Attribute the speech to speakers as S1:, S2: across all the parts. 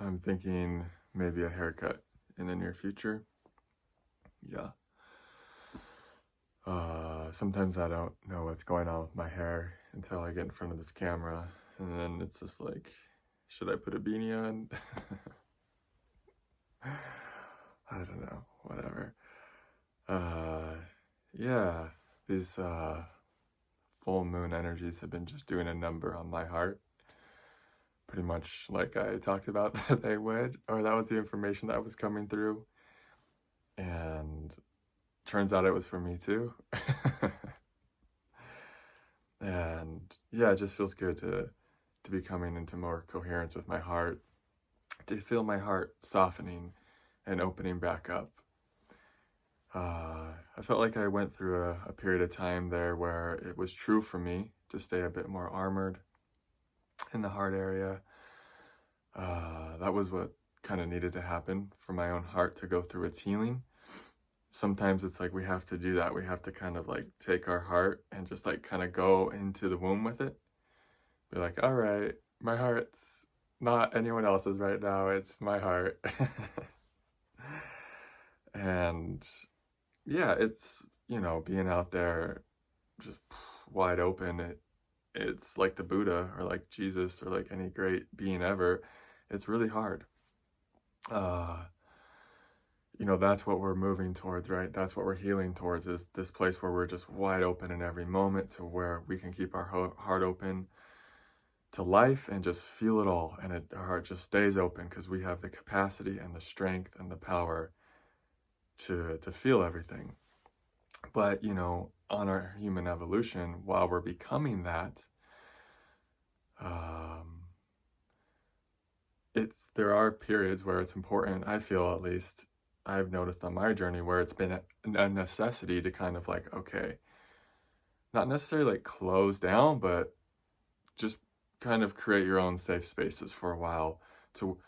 S1: I'm thinking maybe a haircut in the near future. Yeah. Sometimes I don't know what's going on with my hair until I get in front of this camera, and then it's just like, should I put a beanie on? I don't know, whatever. Yeah, these full moon energies have been just doing a number on my heart. Pretty much like I talked about that they would, or that was the information that was coming through. And turns out it was for me too. And yeah, it just feels good to be coming into more coherence with my heart, to feel my heart softening and opening back up. I felt like I went through a period of time there where it was true for me to stay a bit more armored in the heart area. That was what kind of needed to happen for my own heart to go through its healing. Sometimes it's like we have to do that. We have to kind of like take our heart and just like kind of go into the womb with it. Be like, all right, my heart's not anyone else's right now. It's my heart. And yeah, it's, being out there just wide open. It's like the Buddha or like Jesus or like any great being ever. It's really hard. That's what we're moving towards, right? That's what we're healing towards, is this place where we're just wide open in every moment, to where we can keep our heart open to life and just feel it all. And our heart just stays open because we have the capacity and the strength and the power to feel everything. But, on our human evolution, while we're becoming that, there are periods where it's important, I feel at least, I've noticed on my journey, where it's been a necessity to kind of like, okay, not necessarily like close down, but just kind of create your own safe spaces for a while to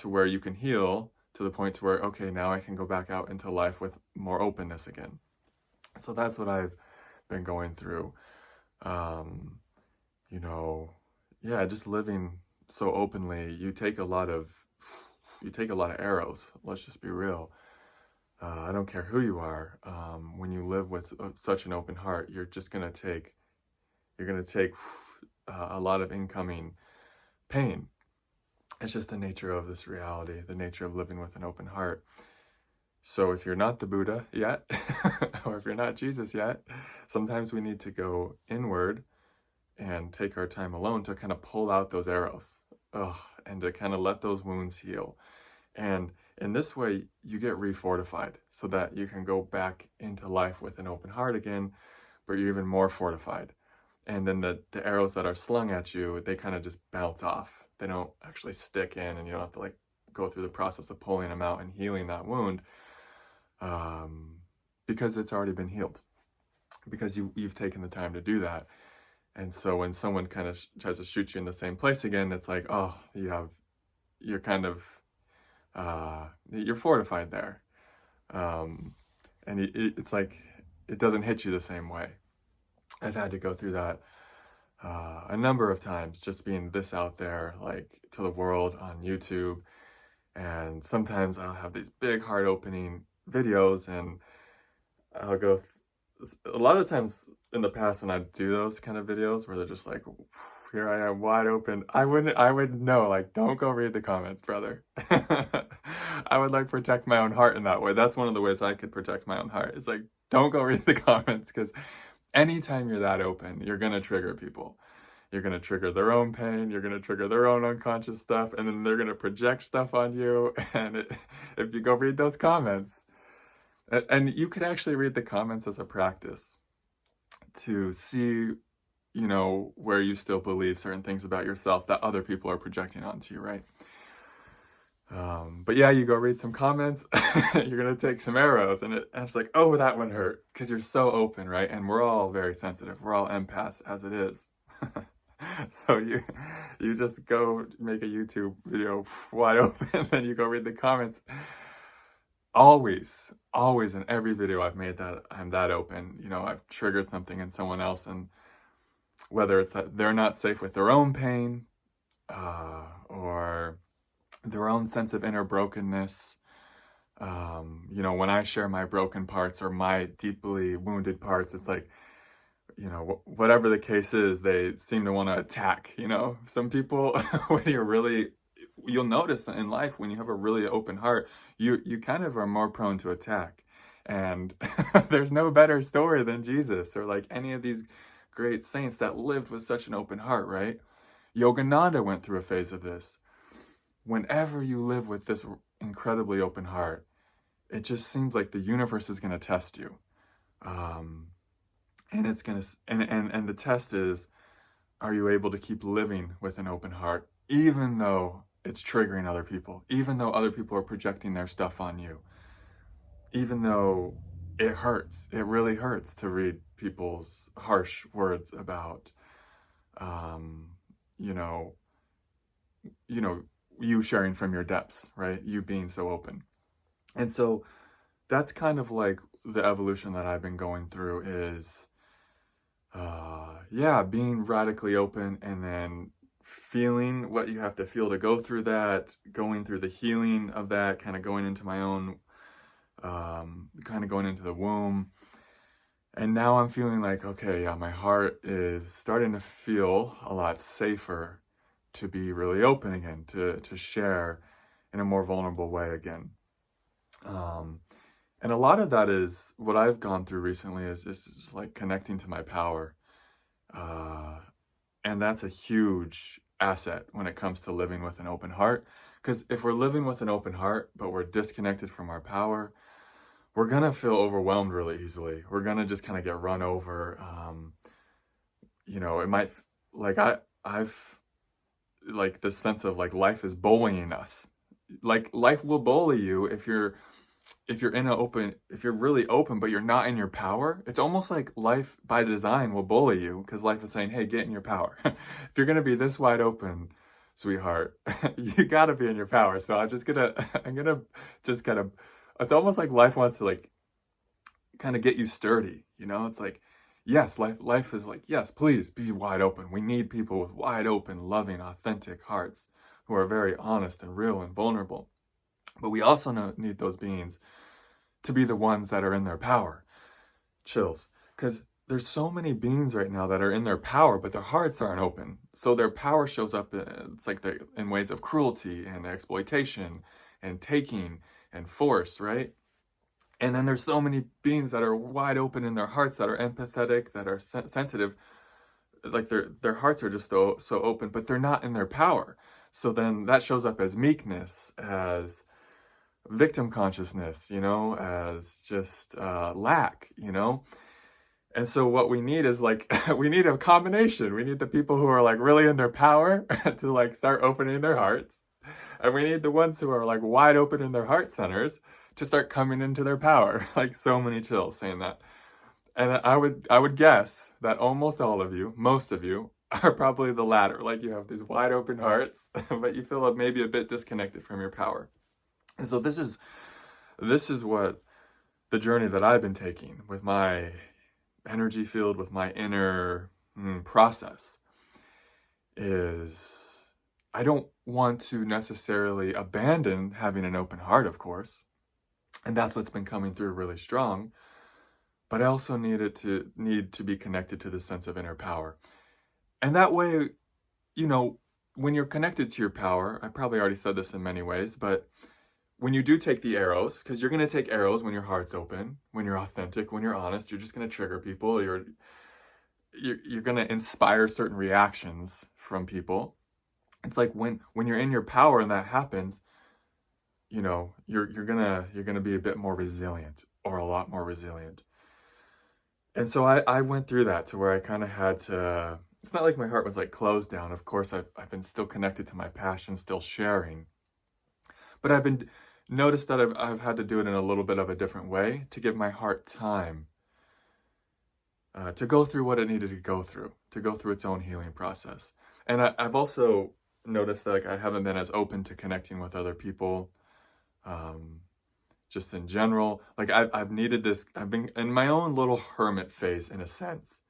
S1: where you can heal to the point to where, okay, now I can go back out into life with more openness again. So that's what I've been going through. Yeah, just living so openly, you take a lot of arrows. Let's just be real. I don't care who you are. When you live with such an open heart, you're gonna take a lot of incoming pain. It's just the nature of this reality, the nature of living with an open heart. So if you're not the Buddha yet, or if you're not Jesus yet, sometimes we need to go inward and take our time alone to kind of pull out those arrows, and to kind of let those wounds heal. And in this way, you get refortified so that you can go back into life with an open heart again, but you're even more fortified. And then the arrows that are slung at you, they kind of just bounce off. They don't actually stick in, and you don't have to like go through the process of pulling them out and healing that wound, because it's already been healed, because you've taken the time to do that. And so when someone kind of tries to shoot you in the same place again, it's like, oh, you're kind of, you're fortified there. And it's like, it doesn't hit you the same way. I've had to go through that a number of times, just being this out there, like to the world on YouTube. And sometimes I'll have these big heart opening videos, and I'll go a lot of times in the past when I do those kind of videos where they're just like, here I am wide open, I would know, like, don't go read the comments, brother. I would like protect my own heart in that way. That's one of the ways I could protect my own heart. It's like, don't go read the comments, because anytime you're that open, you're gonna trigger people. You're gonna trigger their own pain, you're gonna trigger their own unconscious stuff, and then they're gonna project stuff on you. And if you go read those comments, and you could actually read the comments as a practice to see, where you still believe certain things about yourself that other people are projecting onto you, right? But yeah, you go read some comments, you're gonna take some arrows, and it's like, oh, that one hurt, because you're so open, right? And we're all very sensitive. We're all empaths as it is. So you just go make a YouTube video wide open, and you go read the comments. Always in every video I've made that I'm that open, I've triggered something in someone else, and whether it's that they're not safe with their own pain, or their own sense of inner brokenness. You know, when I share my broken parts or my deeply wounded parts, it's like, you know, whatever the case is, they seem to want to attack, you know. Some people, when you're really, you'll notice in life, when you have a really open heart, you kind of are more prone to attack. And there's no better story than Jesus or like any of these great saints that lived with such an open heart, right? Yogananda went through a phase of this. Whenever you live with this incredibly open heart, it just seems like the universe is going to test you. And it's going to, and the test is, are you able to keep living with an open heart, even though it's triggering other people, even though other people are projecting their stuff on you, even though it hurts, it really hurts to read people's harsh words about, you know, you sharing from your depths, right? You being so open. And so that's kind of like the evolution that I've been going through is, yeah, being radically open and then feeling what you have to feel to go through that, going through the healing of that, kind of going into my own, kind of going into the womb. And now I'm feeling like, okay, yeah, my heart is starting to feel a lot safer to be really open again, to share in a more vulnerable way again. And a lot of that is what I've gone through recently is just like connecting to my power. And that's a huge asset when it comes to living with an open heart. Because if we're living with an open heart, but we're disconnected from our power, we're going to feel overwhelmed really easily. We're going to just kind of get run over. You know, it might, like I've like this sense of like life is bullying us. Like life will bully you if you're really open, but you're not in your power. It's almost like life by design will bully you because life is saying, hey, get in your power. If you're going to be this wide open, sweetheart, you got to be in your power. So I'm going to just kind of, it's almost like life wants to like kind of get you sturdy. You know, it's like, yes, life is like, yes, please be wide open. We need people with wide open, loving, authentic hearts who are very honest and real and vulnerable. But we also need those beings to be the ones that are in their power. Chills. Because there's so many beings right now that are in their power, but their hearts aren't open. So their power shows up, it's like in ways of cruelty and exploitation and taking and force, right? And then there's so many beings that are wide open in their hearts, that are empathetic, that are sensitive. Like their hearts are just so open, but they're not in their power. So then that shows up as meekness, as victim consciousness, you know, as just lack, you know. And so what we need is like, we need a combination. We need the people who are like really in their power to like start opening their hearts. And we need the ones who are like wide open in their heart centers to start coming into their power. Like so many chills saying that. And I would guess that almost all of you, most of you, are probably the latter. Like you have these wide open hearts, but you feel maybe a bit disconnected from your power. And so this is what the journey that I've been taking with my energy field, with my inner process is. I don't want to necessarily abandon having an open heart, of course, and that's what's been coming through really strong. But I also need to be connected to the sense of inner power, and that way, you know, when you're connected to your power, I probably already said this in many ways, but when you do take the arrows, because you're going to take arrows when your heart's open, when you're authentic, when you're honest, you're just going to trigger people. You're going to inspire certain reactions from people. It's like when you're in your power and that happens, you know, you're gonna be a bit more resilient, or a lot more resilient. And so I went through that to where I kind of had to. It's not like my heart was like closed down. Of course, I've been still connected to my passion, still sharing, but I've been noticed that I've had to do it in a little bit of a different way to give my heart time to go through what it needed to go through its own healing process. And I've also noticed that like I haven't been as open to connecting with other people, just in general. Like I've needed this. I've been in my own little hermit phase in a sense.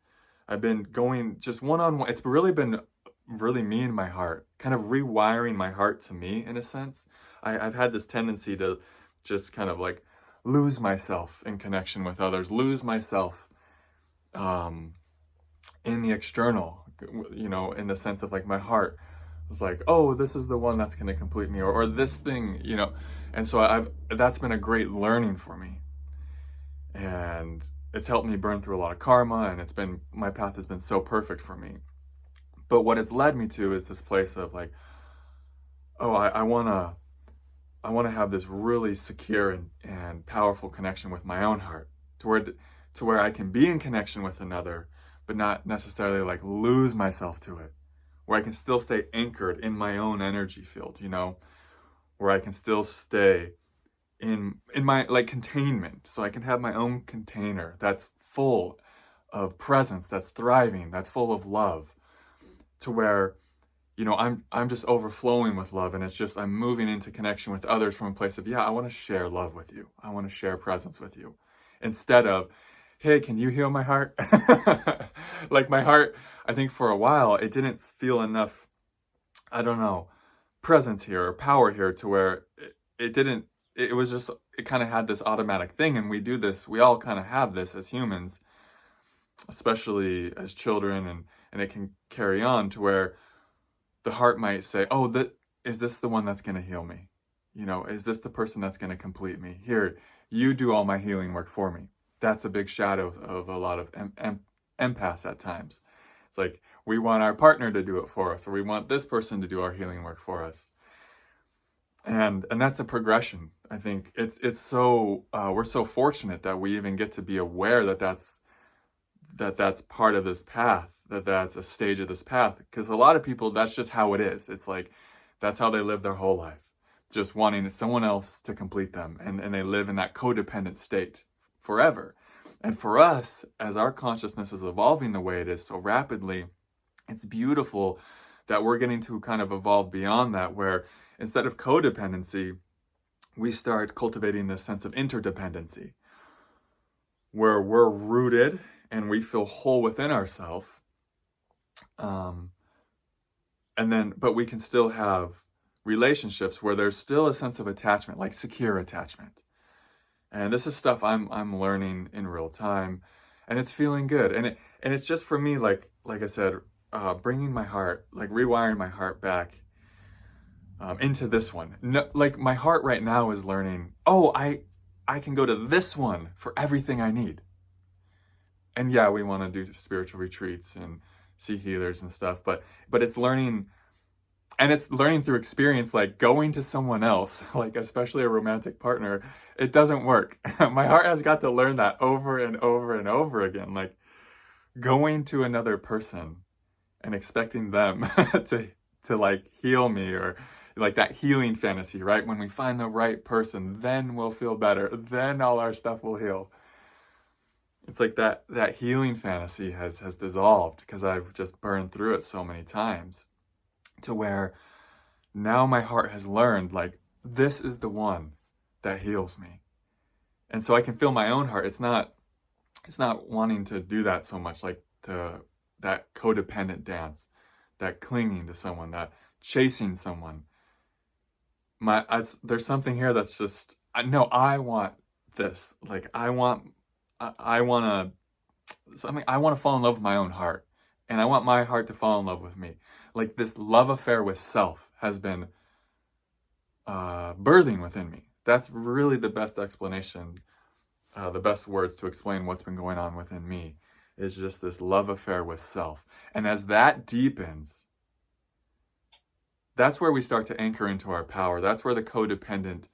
S1: I've been going just one-on-one. It's really been really me and my heart, kind of rewiring my heart to me in a sense. I've had this tendency to just kind of like lose myself in connection with others, lose myself um, in the external, in the sense of like my heart was like, oh, this is the one that's going to complete me, or this thing, and so that's been a great learning for me, and it's helped me burn through a lot of karma, and my path has been so perfect for me. But what it's led me to is this place of like, oh, I want to have this really secure and powerful connection with my own heart, to where I can be in connection with another, but not necessarily like lose myself to it, where I can still stay anchored in my own energy field, where I can still stay in my like containment, so I can have my own container that's full of presence, that's thriving, that's full of love, to where I'm just overflowing with love, and it's just I'm moving into connection with others from a place of, yeah, I want to share love with you. I want to share presence with you. Instead of, hey, can you heal my heart? Like my heart, I think for a while, it didn't feel enough, I don't know, presence here or power here, to where it was just, it kind of had this automatic thing. And we all kind of have this as humans, especially as children, and it can carry on to where the heart might say, oh, is this the one that's going to heal me? Is this the person that's going to complete me? Here, you do all my healing work for me. That's a big shadow of a lot of empaths at times. It's like, we want our partner to do it for us, or we want this person to do our healing work for us. And that's a progression. I think it's so, we're so fortunate that we even get to be aware that's part of this path, that's a stage of this path. Because a lot of people, that's just how it is. It's like, that's how they live their whole life, just wanting someone else to complete them. And they live in that codependent state forever. And for us, as our consciousness is evolving the way it is so rapidly, it's beautiful that we're getting to kind of evolve beyond that, where instead of codependency, we start cultivating this sense of interdependency, where we're rooted and we feel whole within ourselves. But we can still have relationships where there's still a sense of attachment, like secure attachment. And this is stuff I'm learning in real time, and it's feeling good. And it's just for me, like I said, bringing my heart, like rewiring my heart back into this one. No, like my heart right now is learning, oh, I can go to this one for everything I need. And yeah, we want to do spiritual retreats and see healers and stuff, but it's learning, and it's learning through experience, like going to someone else, like especially a romantic partner, it doesn't work. My heart has got to learn that over and over and over again, like going to another person and expecting them to like heal me, or like that healing fantasy, right? When we find the right person, then we'll feel better. Then all our stuff will heal. It's like that healing fantasy has dissolved, because I've just burned through it so many times, to where now my heart has learned, like, this is the one that heals me. And so I can feel my own heart. It's not wanting to do that so much, like that codependent dance, that clinging to someone, that chasing someone. There's something here that's just, no, I want this. Like, I want to fall in love with my own heart, and I want my heart to fall in love with me. Like, this love affair with self has been birthing within me. That's really the best explanation, the best words to explain what's been going on within me, is just this love affair with self. And as that deepens, that's where we start to anchor into our power. That's where the codependent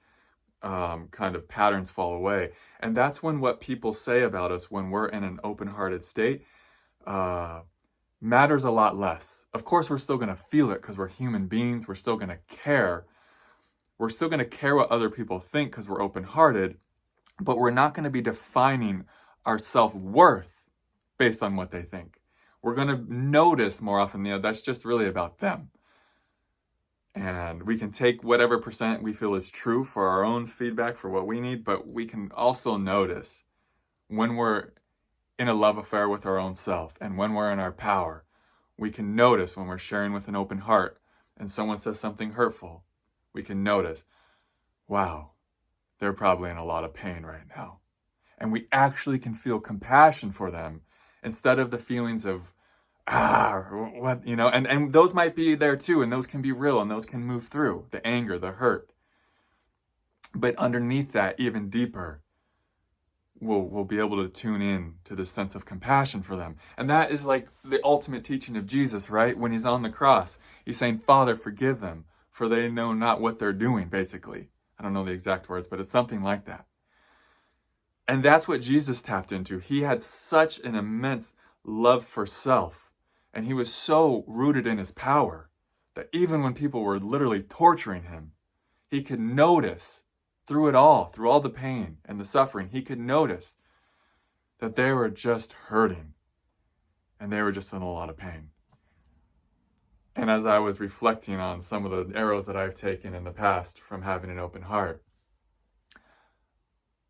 S1: kind of patterns fall away. And that's when what people say about us when we're in an open-hearted state matters a lot less. Of course, we're still going to feel it because we're human beings. We're still going to care. We're still going to care what other people think because we're open-hearted, but we're not going to be defining our self-worth based on what they think. We're going to notice more often, that's just really about them. And we can take whatever percent we feel is true for our own feedback, for what we need, but we can also notice when we're in a love affair with our own self, and when we're in our power, We can notice when we're sharing with an open heart and someone says something hurtful. We can notice, wow, they're probably in a lot of pain right now. And we actually can feel compassion for them instead of the feelings of, what, and those might be there too, and those can be real, and those can move through the anger, the hurt. But underneath that, even deeper, we'll be able to tune in to this sense of compassion for them. And that is like the ultimate teaching of Jesus, right? When he's on the cross, he's saying, Father, forgive them, for they know not what they're doing, basically. I don't know the exact words, but it's something like that. And that's what Jesus tapped into. He had such an immense love for self, and he was so rooted in his power that even when people were literally torturing him, he could notice through it all, through all the pain and the suffering, he could notice that they were just hurting and they were just in a lot of pain. And as I was reflecting on some of the arrows that I've taken in the past from having an open heart,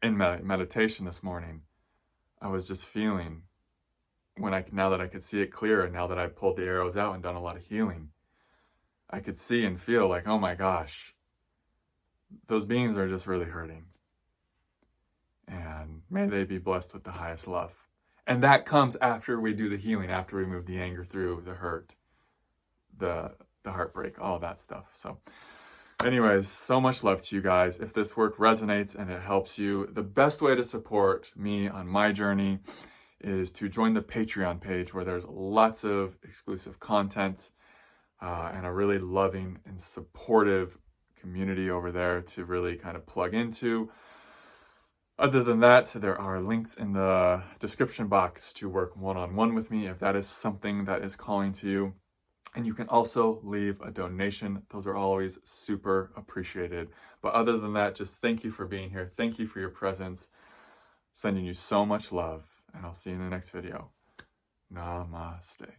S1: in meditation this morning, I was just feeling, now that I could see it clearer, now that I pulled the arrows out and done a lot of healing, I could see and feel like, oh my gosh, those beings are just really hurting. And may they be blessed with the highest love. And that comes after we do the healing, after we move the anger through, the hurt, the heartbreak, all that stuff. So anyways, so much love to you guys. If this work resonates and it helps you, the best way to support me on my journey is to join the Patreon page, where there's lots of exclusive content and a really loving and supportive community over there to really kind of plug into. Other than that, there are links in the description box to work one-on-one with me if that is something that is calling to you. And you can also leave a donation. Those are always super appreciated. But other than that, just thank you for being here. Thank you for your presence. Sending you so much love. And I'll see you in the next video. Namaste.